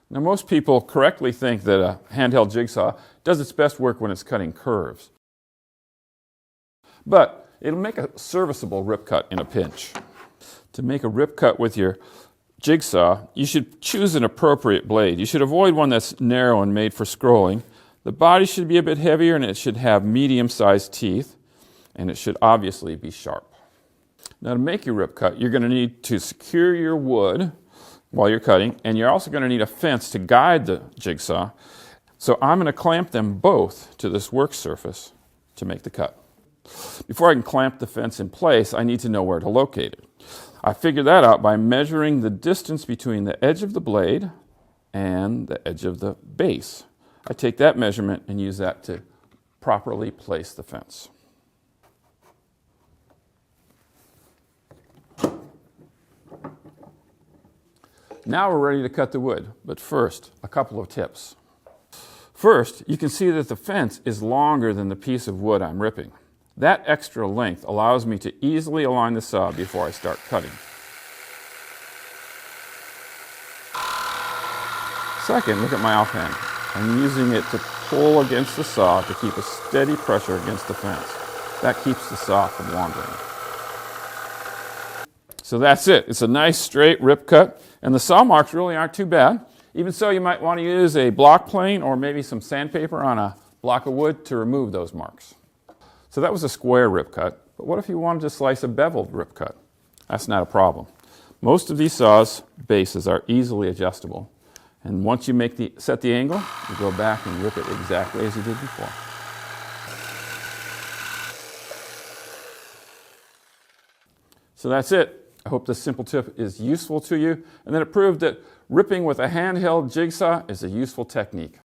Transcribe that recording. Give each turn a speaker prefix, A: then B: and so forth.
A: Now, most people correctly think that a handheld jigsaw does its best work when it's cutting curves. But it'll make a serviceable rip cut in a pinch. To make a rip cut with your jigsaw, you should choose an appropriate blade. You should avoid one that's narrow and made for scrolling. The body should be a bit heavier and it should have medium-sized teeth, and it should obviously be sharp. Now, to make your rip cut, you're going to need to secure your wood while you're cutting, and you're also going to need a fence to guide the jigsaw. So I'm going to clamp them both to this work surface to make the cut. Before I can clamp the fence in place, I need to know where to locate it. I figured that out by measuring the distance between the edge of the blade and the edge of the base. I take that measurement and use that to properly place the fence. Now we're ready to cut the wood, but first, a couple of tips. First, you can see that the fence is longer than the piece of wood I'm ripping. That extra length allows me to easily align the saw before I start cutting. Second, look at my offhand. I'm using it to pull against the saw to keep a steady pressure against the fence. That keeps the saw from wandering. So that's it. It's a nice straight rip cut, and the saw marks really aren't too bad. Even so, you might want to use a block plane or maybe some sandpaper on a block of wood to remove those marks. So that was a square rip cut, but what if you wanted to slice a beveled rip cut? That's not a problem. Most of these saws' bases are easily adjustable, and once you set the angle, you go back and rip it exactly as you did before. So that's it. I hope this simple tip is useful to you, and that it proved that ripping with a handheld jigsaw is a useful technique.